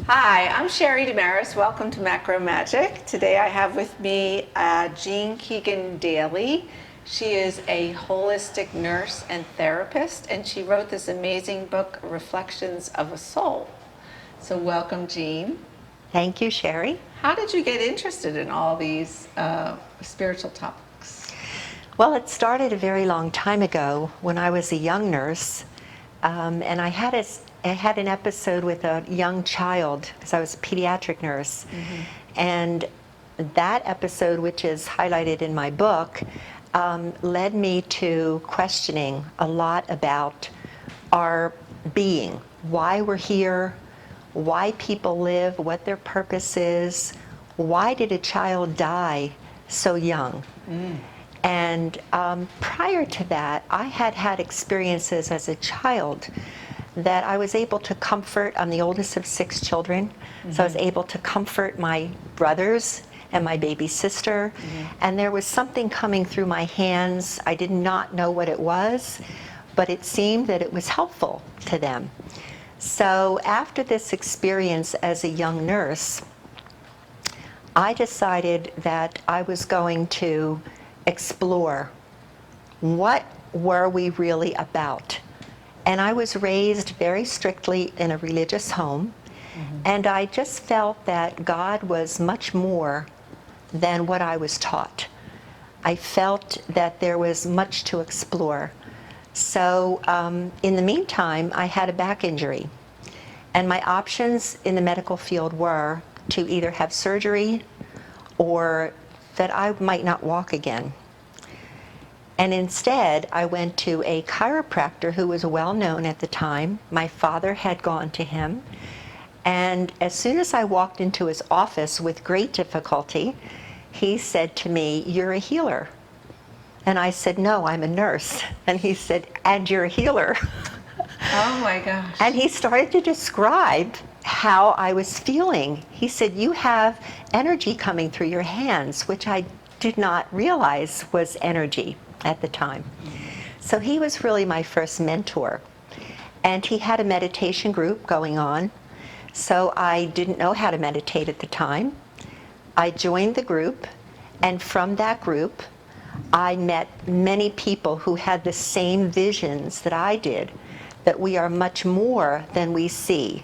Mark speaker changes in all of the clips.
Speaker 1: Hi, I'm Sherry Damaris. Welcome to Macro Magic. Today I have with me Jean Keegan Daly. She is a holistic nurse and therapist, and she wrote this amazing book, Reflections of a Soul. So welcome, Jean.
Speaker 2: Thank you, Sherry.
Speaker 1: How did you get interested in all these spiritual topics?
Speaker 2: Well, it started a very long time ago when I was a young nurse, and I had an episode with a young child because I was a pediatric nurse. And that episode, which is highlighted in my book, led me to questioning a lot about our being, why we're here, why people live, what their purpose is, why did a child die so young? And prior to that, I had had experiences as a child that I was able to comfort. I'm the oldest of 6 children, so I was able to comfort my brothers and my baby sister. And there was something coming through my hands. I did not know what it was, but it seemed that it was helpful to them. So after this experience as a young nurse, I decided that I was going to explore what were we really about. And I was raised very strictly in a religious home, and I just felt that God was much more than what I was taught. I felt that there was much to explore. So in the meantime, I had a back injury, and my options in the medical field were to either have surgery or that I might not walk again. And instead, I went to a chiropractor who was well known at the time. My father had gone to him. And as soon as I walked into his office with great difficulty, he said to me, "You're a healer." And I said, "No, I'm a nurse." And he said, "And you're a healer."
Speaker 1: Oh my gosh.
Speaker 2: And he started to describe how I was feeling. He said, "You have energy coming through your hands," which I did not realize was energy at the time. So he was really my first mentor. And he had a meditation group going on. So I didn't know how to meditate at the time. I joined the group, and from that group, I met many people who had the same visions that I did, that we are much more than we see.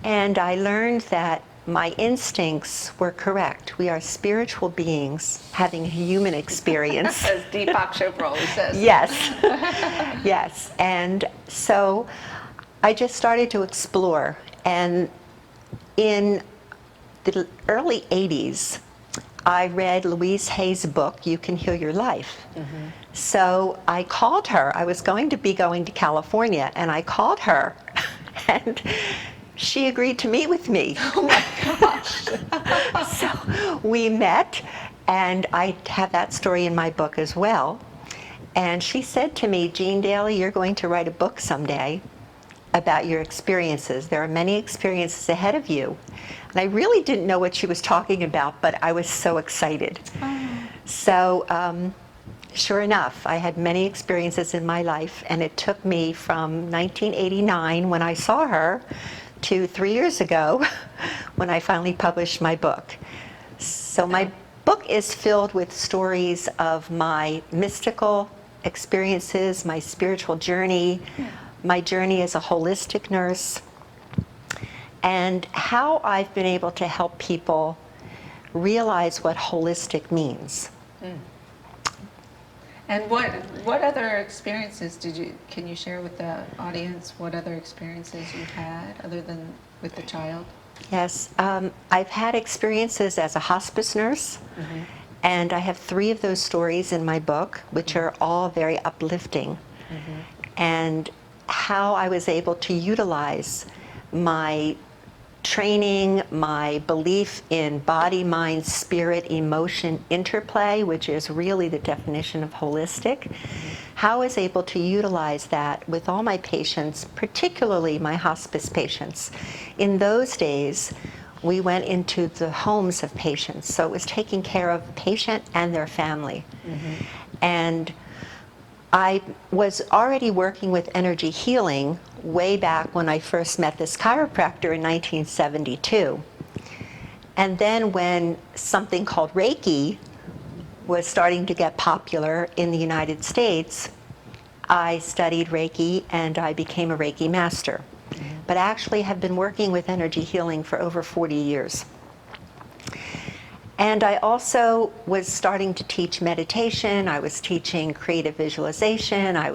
Speaker 2: And I learned that my instincts were correct. We are spiritual beings having a human experience.
Speaker 1: As Deepak Chopra always says.
Speaker 2: Yes, yes. And so I just started to explore. And in the early 80s, I read Louise Hay's book, You Can Heal Your Life. So I called her. I was going to California, and I called her. And she agreed to meet with me.
Speaker 1: Oh my gosh.
Speaker 2: So we met, and I have that story in my book as well. And she said to me, "Jean Daly, you're going to write a book someday about your experiences. There are many experiences ahead of you." And I really didn't know what she was talking about, but I was so excited. So sure enough, I had many experiences in my life, and it took me from 1989, when I saw her, to 3 years ago, when I finally published my book. So my book is filled with stories of my mystical experiences, my spiritual journey, my journey as a holistic nurse, and how I've been able to help people realize what holistic means.
Speaker 1: And what other experiences can you share with the audience? What other experiences you had other than with the child?
Speaker 2: Yes, I've had experiences as a hospice nurse, and I have 3 of those stories in my book, which are all very uplifting. And how I was able to utilize my training, my belief in body, mind, spirit, emotion interplay, which is really the definition of holistic, how I was able to utilize that with all my patients, particularly my hospice patients. In those days, we went into the homes of patients, so it was taking care of the patient and their family. And I was already working with energy healing way back when I first met this chiropractor in 1972. And then when something called Reiki was starting to get popular in the United States, I studied Reiki and I became a Reiki master. But I actually have been working with energy healing for over 40 years. And I also was starting to teach meditation. I was teaching creative visualization. I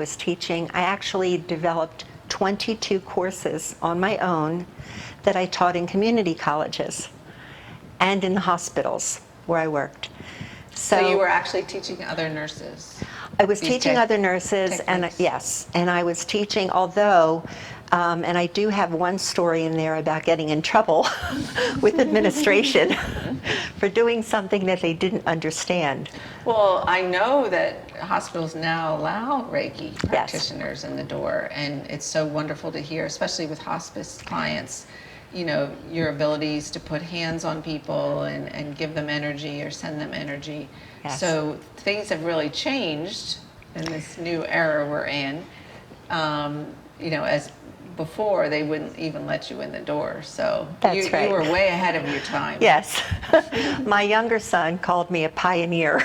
Speaker 2: actually developed 22 courses on my own that I taught in community colleges and in the hospitals where I worked.
Speaker 1: So you were actually teaching other nurses?
Speaker 2: I was teaching other nurses, and yes, and I was teaching, although, and I do have one story in there about getting in trouble with administration for doing something that they didn't understand.
Speaker 1: Well, I know that hospitals now allow Reiki practitioners in the door, and it's so wonderful to hear, especially with hospice clients, you know, your abilities to put hands on people and give them energy or send them energy.
Speaker 2: Yes.
Speaker 1: So things have really changed in this new era we're in. You know, as before, they wouldn't even let you in the door. So you were way ahead of your time.
Speaker 2: Yes. My younger son called me a pioneer.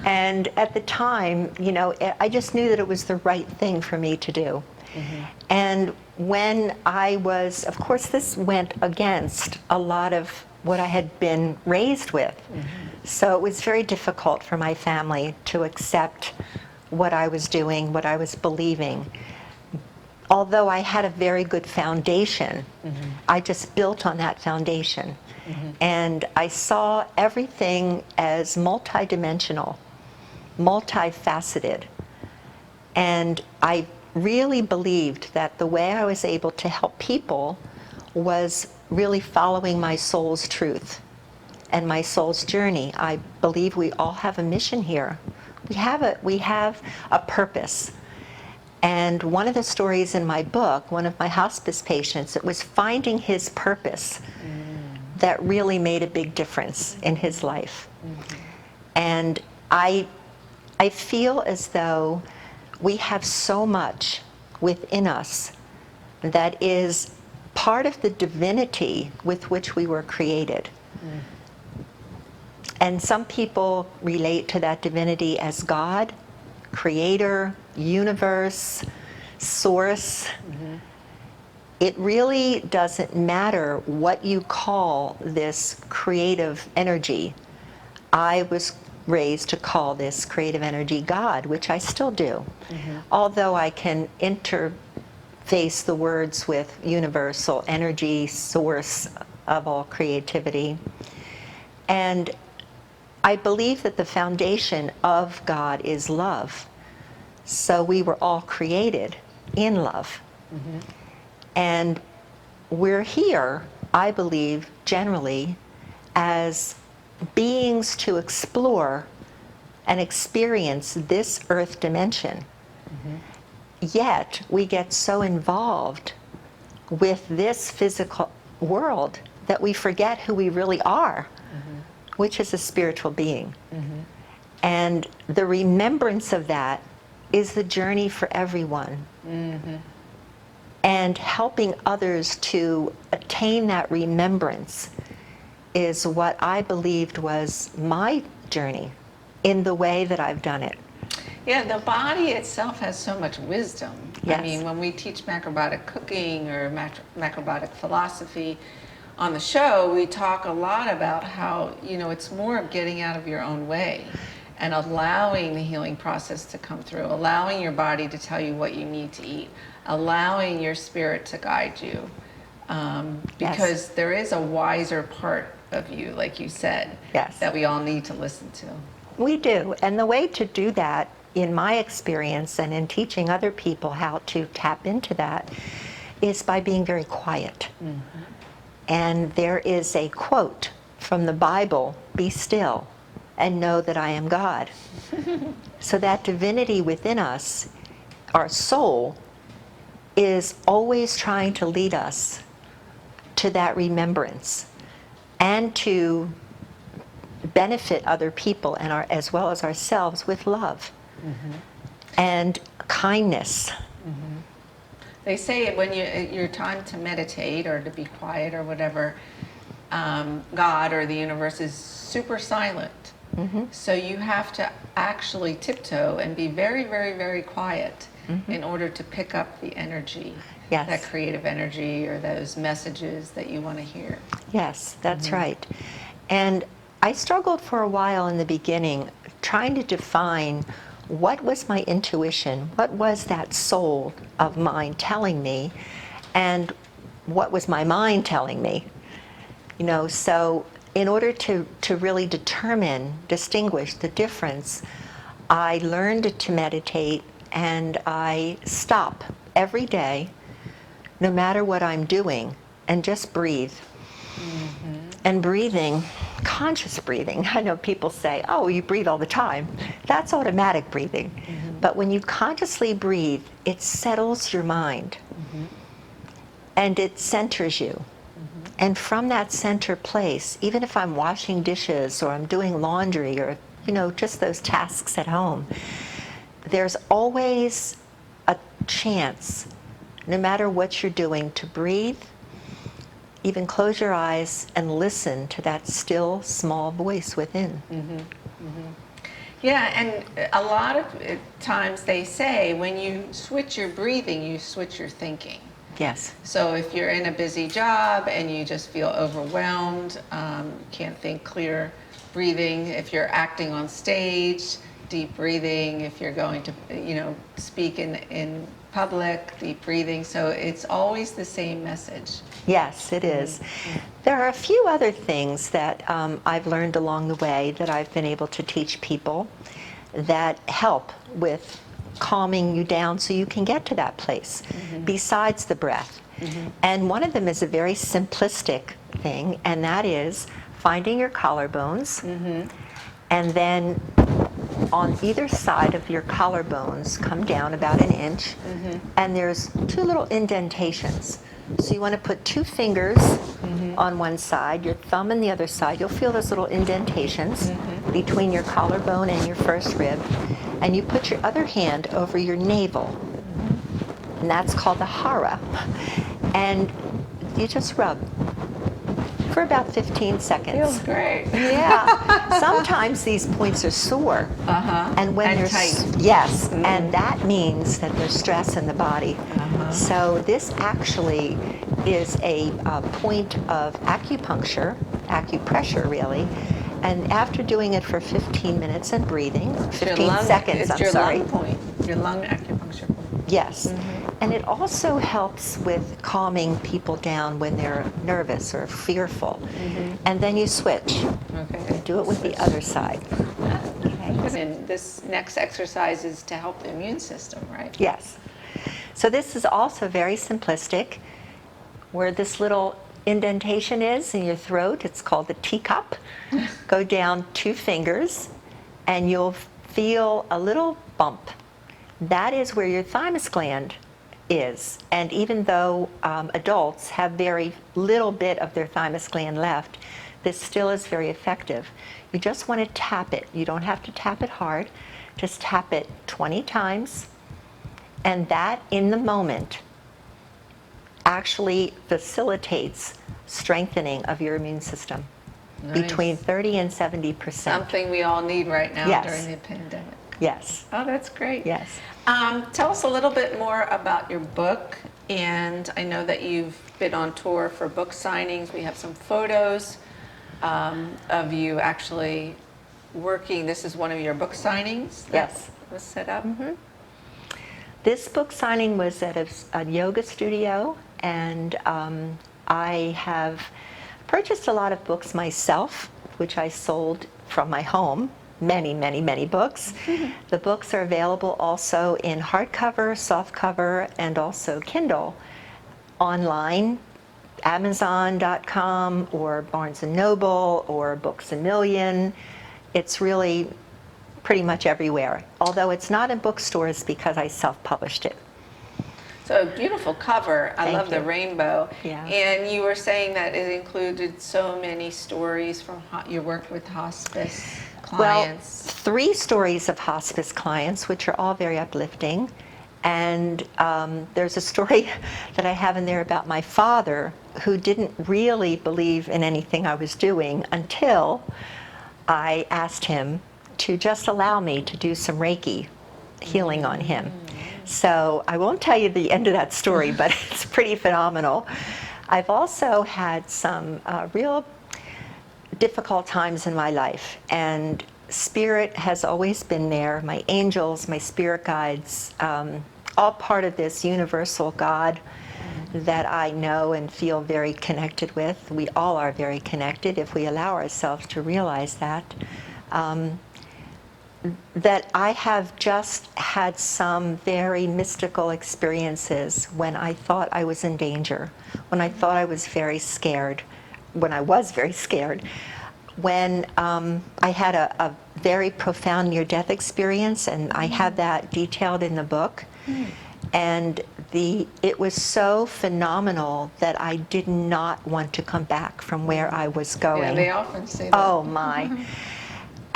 Speaker 2: And at the time, you know, I just knew that it was the right thing for me to do. Mm-hmm. And when I was, of course, this went against a lot of what I had been raised with. Mm-hmm. So it was very difficult for my family to accept what I was doing, what I was believing. Although I had a very good foundation, mm-hmm. I just built on that foundation. Mm-hmm. And I saw everything as multidimensional, multifaceted. And I really believed that the way I was able to help people was really following my soul's truth and my soul's journey. I believe we all have a mission here. We have a purpose. And one of the stories in my book, one of my hospice patients, it was finding his purpose that really made a big difference in his life. Mm-hmm. And I feel as though we have so much within us that is part of the divinity with which we were created. Mm. And some people relate to that divinity as God, creator, universe, source. Mm-hmm. It really doesn't matter what you call this creative energy. I was raised to call this creative energy God, which I still do. Mm-hmm. Although I can interface the words with universal energy, source of all creativity. And I believe that the foundation of God is love. So we were all created in love. Mm-hmm. And we're here, I believe, generally, as beings to explore and experience this earth dimension. Mm-hmm. Yet we get so involved with this physical world that we forget who we really are, mm-hmm. which is a spiritual being. Mm-hmm. And the remembrance of that is the journey for everyone. Mm-hmm. And helping others to attain that remembrance is what I believed was my journey in the way that I've done it.
Speaker 1: Yeah, the body itself has so much wisdom.
Speaker 2: Yes.
Speaker 1: I mean, when we teach macrobiotic cooking or macrobiotic philosophy on the show, we talk a lot about how, you know, it's more of getting out of your own way and allowing the healing process to come through, allowing your body to tell you what you need to eat, allowing your spirit to guide you. Because there is a wiser part of you, like you said, that we all need to listen to.
Speaker 2: We do. And the way to do that, in my experience and in teaching other people how to tap into that, is by being very quiet. Mm-hmm. And there is a quote from the Bible, "Be still and know that I am God." So that divinity within us, our soul, is always trying to lead us to that remembrance and to benefit other people and as well as ourselves with love and kindness.
Speaker 1: They say when your time to meditate or to be quiet or whatever, God or the universe is super silent. So you have to actually tiptoe and be very, very, very quiet in order to pick up the energy, that creative energy or those messages that you want to hear.
Speaker 2: Yes, that's right. And I struggled for a while in the beginning trying to define what was my intuition, what was that soul of mine telling me, and what was my mind telling me. You know, so in order to really distinguish the difference, I learned to meditate, and I stop every day, no matter what I'm doing, and just breathe. And breathing, conscious breathing, I know people say, oh, you breathe all the time. That's automatic breathing. But when you consciously breathe, it settles your mind. And it centers you. And from that center place, even if I'm washing dishes or I'm doing laundry or, you know, just those tasks at home, there's always a chance, no matter what you're doing, to breathe, even close your eyes and listen to that still, small voice within.
Speaker 1: Yeah, and a lot of times they say when you switch your breathing, you switch your thinking.
Speaker 2: Yes.
Speaker 1: So if you're in a busy job and you just feel overwhelmed, can't think clear, breathing. If you're acting on stage, deep breathing. If you're going to, you know, speak in public, deep breathing. So it's always the same message.
Speaker 2: Yes, it is. There are a few other things that I've learned along the way that I've been able to teach people that help with calming you down so you can get to that place, besides the breath. And one of them is a very simplistic thing, and that is finding your collarbones, and then on either side of your collarbones, come down about an inch, and there's two little indentations. So you want to put two fingers on one side, your thumb on the other side. You'll feel those little indentations between your collarbone and your first rib. And you put your other hand over your navel. And that's called the Hara. And you just rub for about 15 seconds.
Speaker 1: Feels great.
Speaker 2: Yeah. Sometimes these points are sore. And when they're
Speaker 1: tight.
Speaker 2: Yes, and that means that there's stress in the body. So this actually is a point of acupuncture, acupressure really. And after doing it for 15 minutes and breathing, 15 seconds, I'm sorry.
Speaker 1: It's your lung point, your lung acupuncture point.
Speaker 2: Yes. And it also helps with calming people down when they're nervous or fearful. And then you switch.
Speaker 1: Okay.
Speaker 2: Do it with the other side. Okay.
Speaker 1: And this next exercise is to help the immune system, right?
Speaker 2: Yes. So this is also very simplistic. Where this little indentation is in your throat, it's called the teacup. Go down 2 fingers, and you'll feel a little bump. That is where your thymus gland is. And even though adults have very little bit of their thymus gland left, this still is very effective. You just want to tap it. You don't have to tap it hard. Just tap it 20 times. And that, in the moment, actually facilitates strengthening of your immune system.
Speaker 1: Nice.
Speaker 2: Between 30 and 70%.
Speaker 1: Something we all need right now during the pandemic.
Speaker 2: Yes.
Speaker 1: Oh, that's great.
Speaker 2: Yes.
Speaker 1: Tell us a little bit more about your book. And I know that you've been on tour for book signings. We have some photos of you actually working. This is one of your book signings that was set up.
Speaker 2: This book signing was at a yoga studio, and I have purchased a lot of books myself, which I sold from my home. Many books. The books are available also in hardcover, softcover, and also Kindle online, Amazon.com or Barnes & Noble or Books A Million. It's really pretty much everywhere, although it's not in bookstores because I self-published it.
Speaker 1: So a beautiful cover. I
Speaker 2: Thank
Speaker 1: love the
Speaker 2: you.
Speaker 1: rainbow.
Speaker 2: Yeah.
Speaker 1: And you were saying that it included so many stories from your work with hospice clients.
Speaker 2: Well, 3 stories of hospice clients, which are all very uplifting. And there's a story that I have in there about my father, who didn't really believe in anything I was doing until I asked him to just allow me to do some Reiki healing on him. So I won't tell you the end of that story, but it's pretty phenomenal. I've also had some real difficult times in my life, and spirit has always been there. My angels, my spirit guides, all part of this universal God that I know and feel very connected with. We all are very connected if we allow ourselves to realize that. That I have just had some very mystical experiences when I thought I was in danger, when I thought I was very scared, when I was very scared, when I had a very profound near-death experience, and I have that detailed in the book. And it was so phenomenal that I did not want to come back from where I was going.
Speaker 1: Yeah, they often say that.
Speaker 2: Oh my.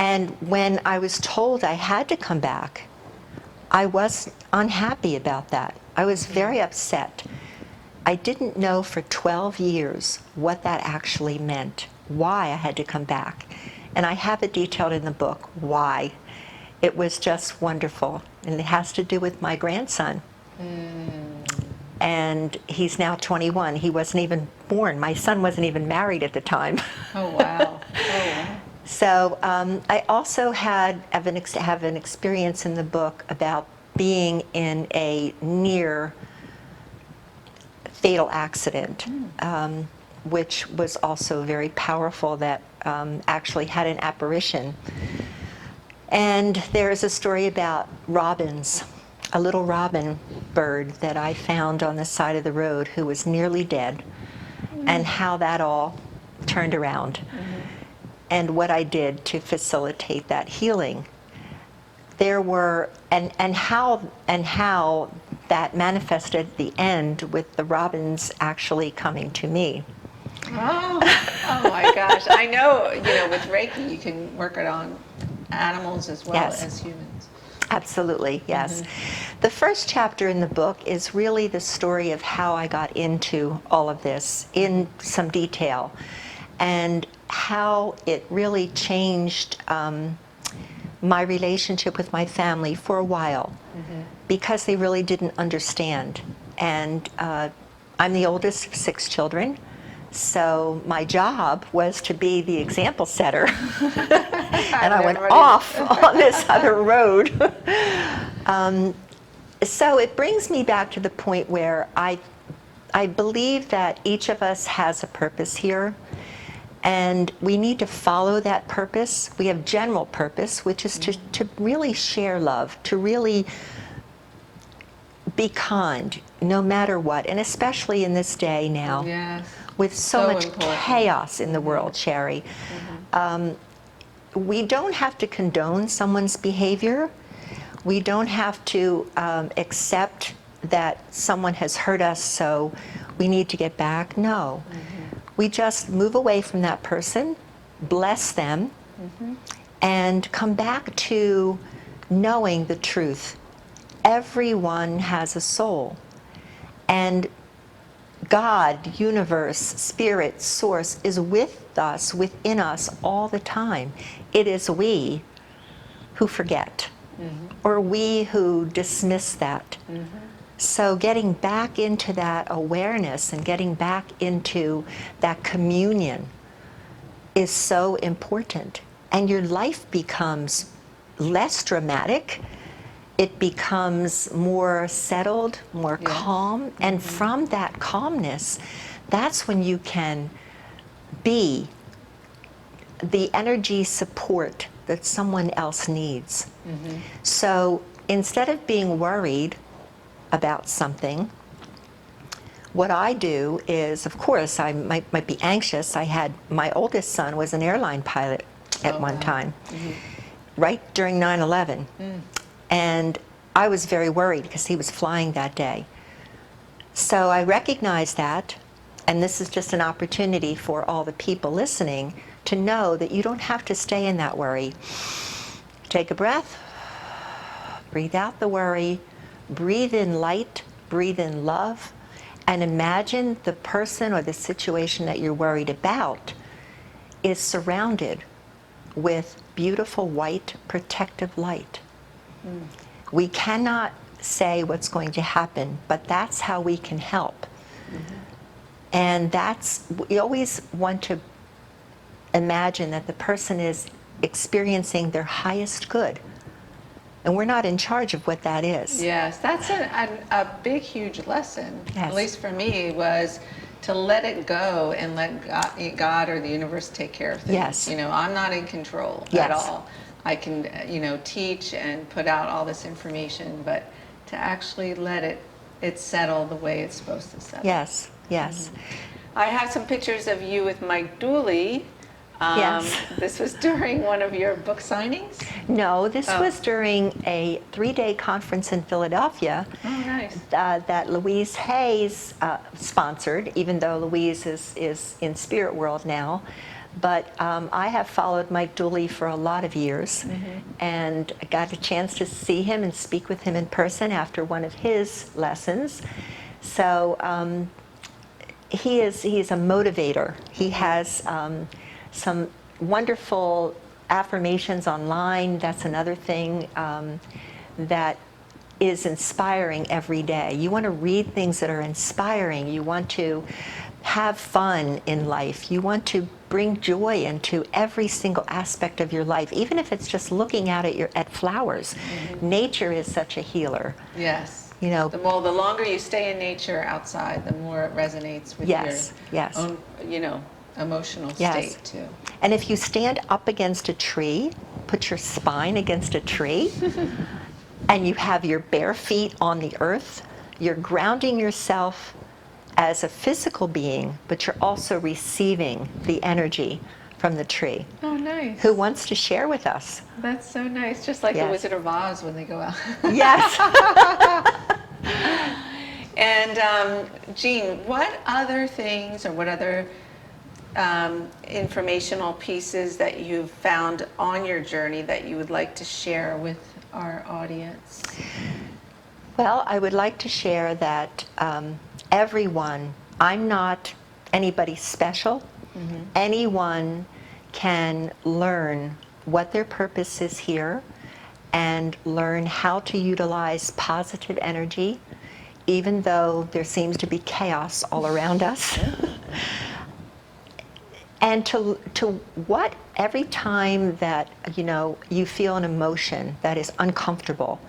Speaker 2: And when I was told I had to come back, I was unhappy about that. I was very upset. I didn't know for 12 years what that actually meant, why I had to come back. And I have it detailed in the book, why. It was just wonderful. And it has to do with my grandson. And he's now 21. He wasn't even born. My son wasn't even married at the time.
Speaker 1: Oh, wow. Oh, wow.
Speaker 2: So I also have an experience in the book about being in a near fatal accident, which was also very powerful, that actually had an apparition. And there's a story about robins, a little robin bird that I found on the side of the road who was nearly dead, and how that all turned around. And what I did to facilitate that healing. There were, and how that manifested at the end with the robins actually coming to me.
Speaker 1: Oh, oh my gosh. I know, with Reiki, you can work it on animals as well
Speaker 2: Yes.
Speaker 1: as humans.
Speaker 2: Absolutely, yes. The first chapter in the book is really the story of how I got into all of this in some detail, and how it really changed my relationship with my family for a while, because they really didn't understand. And I'm the oldest of 6 children, so my job was to be the example setter. And I went off on this other road. So it brings me back to the point where I believe that each of us has a purpose here. And we need to follow that purpose. We have general purpose, which is to really share love, to really be kind, no matter what, and especially in this day now,
Speaker 1: Yes.
Speaker 2: with so much
Speaker 1: important.
Speaker 2: chaos in the world, Sherry. We don't have to condone someone's behavior. We don't have to accept that someone has hurt us, so we need to get back. No. We just move away from that person, bless them, and come back to knowing the truth. Everyone has a soul. And God, universe, spirit, source is with us, within us all the time. It is we who forget, or we who dismiss that. So getting back into that awareness and getting back into that communion is so important. And your life becomes less dramatic. It becomes more settled, more calm. And from that calmness, that's when you can be the energy support that someone else needs. So instead of being worried about something, what I do is, of course, I might be anxious. My oldest son was an airline pilot at one time, right during 9/11. And I was very worried because he was flying that day. So I recognize that, and this is just an opportunity for all the people listening to know that you don't have to stay in that worry. Take a breath, breathe out the worry, breathe in light, breathe in love, and imagine the person or the situation that you're worried about is surrounded with beautiful white protective light. We cannot say what's going to happen, but that's how we can help. And we always want to imagine that the person is experiencing their highest good. And we're not in charge of what that is.
Speaker 1: Yes, that's a big, huge lesson,
Speaker 2: Yes.
Speaker 1: at least for me, was to let it go and let God or the universe take care of things.
Speaker 2: Yes.
Speaker 1: You know, I'm not in control at
Speaker 2: Yes.
Speaker 1: all. I can, teach and put out all this information, but to actually let it settle the way it's supposed to settle.
Speaker 2: Yes, yes.
Speaker 1: I have some pictures of you with Mike Daly.
Speaker 2: Yes.
Speaker 1: This was during one of your book signings?
Speaker 2: No, this was during a 3-day conference in Philadelphia.
Speaker 1: Oh, nice.
Speaker 2: That Louise Hayes sponsored, even though Louise is in spirit world now. But I have followed Mike Daly for a lot of years, and I got a chance to see him and speak with him in person after one of his lessons. So he's a motivator. He has some wonderful affirmations online. That's another thing that is inspiring every day. You want to read things that are inspiring. You want to have fun in life. You want to bring joy into every single aspect of your life, even if it's just looking out at flowers. Nature is such a healer.
Speaker 1: Yes.
Speaker 2: You know,
Speaker 1: The longer you stay in nature outside, the more it resonates with your own, emotional state too.
Speaker 2: And if you stand up against a tree, put your spine against a tree, and you have your bare feet on the earth, you're grounding yourself as a physical being, but you're also receiving the energy from the tree.
Speaker 1: Oh, nice.
Speaker 2: Who wants to share with us?
Speaker 1: That's so nice. Just like the Wizard of Oz when they go out.
Speaker 2: Yes.
Speaker 1: And Jean, what other things or what other informational pieces that you've found on your journey that you would like to share with our audience?
Speaker 2: Well, I would like to share that everyone, I'm not anybody special. Anyone can learn what their purpose is here and learn how to utilize positive energy, even though there seems to be chaos all around us. And every time that you feel an emotion that is uncomfortable,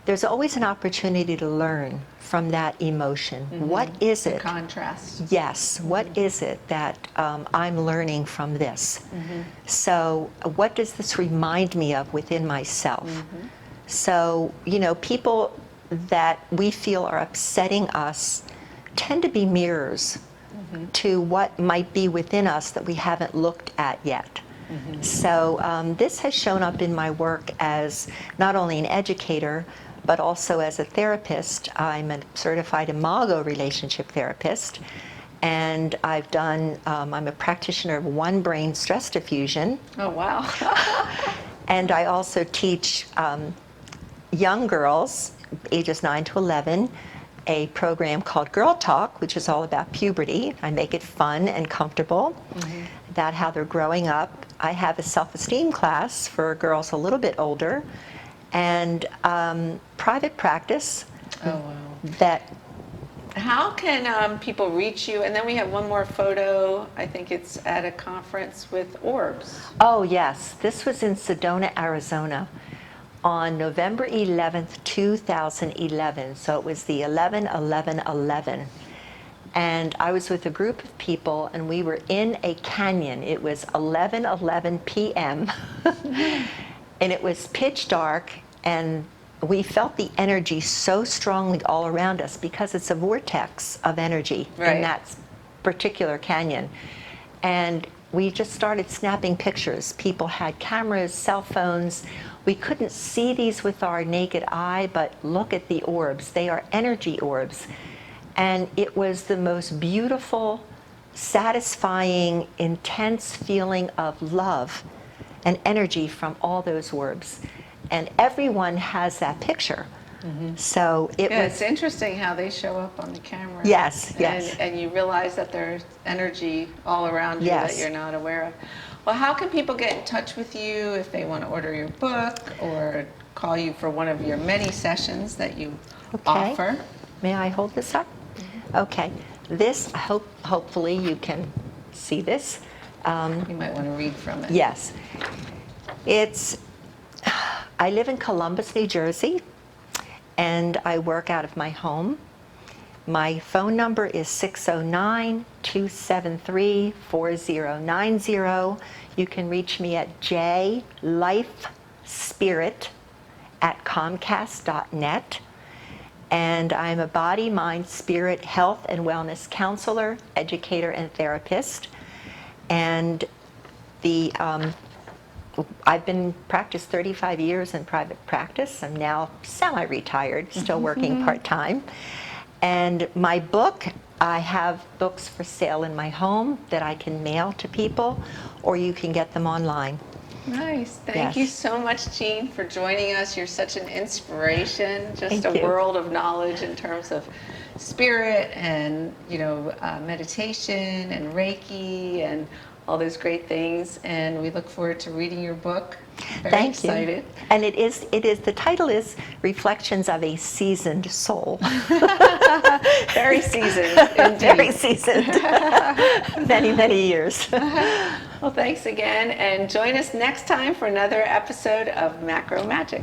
Speaker 2: there's always an opportunity to learn from that emotion. What is it?
Speaker 1: The contrast.
Speaker 2: Yes. What is it that I'm learning from this? So what does this remind me of within myself? So, people that we feel are upsetting us tend to be mirrors to what might be within us that we haven't looked at yet. So this has shown up in my work as not only an educator, but also as a therapist. I'm a certified Imago relationship therapist, and I'm a practitioner of one brain stress diffusion.
Speaker 1: Oh, wow.
Speaker 2: And I also teach young girls, ages 9 to 11, a program called Girl Talk, which is all about puberty. I make it fun and comfortable, about how they're growing up. I have a self-esteem class for girls a little bit older, and private practice.
Speaker 1: Oh, wow.
Speaker 2: That
Speaker 1: How can people reach you? And then we have one more photo. I think it's at a conference with orbs.
Speaker 2: Oh, yes. This was in Sedona, Arizona on November 11th, 2011. So it was the 11-11-11. And I was with a group of people, and we were in a canyon. It was 11:11 p.m. and it was pitch dark, and we felt the energy so strongly all around us because it's a vortex of energy in that particular canyon. And we just started snapping pictures. People had cameras, cell phones. We couldn't see these with our naked eye, but look at the orbs. They are energy orbs. And it was the most beautiful, satisfying, intense feeling of love and energy from all those orbs. And everyone has that picture. So it
Speaker 1: Yeah,
Speaker 2: was.
Speaker 1: it's interesting how they show up on the camera.
Speaker 2: Yes, yes.
Speaker 1: And you realize that there's energy all around you that
Speaker 2: Yes.
Speaker 1: you're not aware of. Well, how can people get in touch with you if they want to order your book or call you for one of your many sessions that you offer?
Speaker 2: May I hold this up? Okay. This, hopefully you can see this.
Speaker 1: You might want to read from it.
Speaker 2: Yes. I live in Columbus, New Jersey, and I work out of my home. My phone number is 609-273-4090. You can reach me at jlifespirit@comcast.net. And I'm a body, mind, spirit, health, and wellness counselor, educator, and therapist. And I've been practiced 35 years in private practice. I'm now semi-retired, still working part-time. And my book, I have books for sale in my home that I can mail to people, or you can get them online.
Speaker 1: Nice. Thank
Speaker 2: Yes.
Speaker 1: you so much, Jean, for joining us. You're such an inspiration, just
Speaker 2: Thank
Speaker 1: a
Speaker 2: you.
Speaker 1: world of knowledge in terms of spirit and, meditation and Reiki and all those great things. And we look forward to reading your book. Very
Speaker 2: Thank
Speaker 1: excited.
Speaker 2: you. And the title is Reflections of a Seasoned Soul.
Speaker 1: Very seasoned, indeed.
Speaker 2: Very seasoned. Many, many years.
Speaker 1: Well, thanks again, and join us next time for another episode of Macro Magic.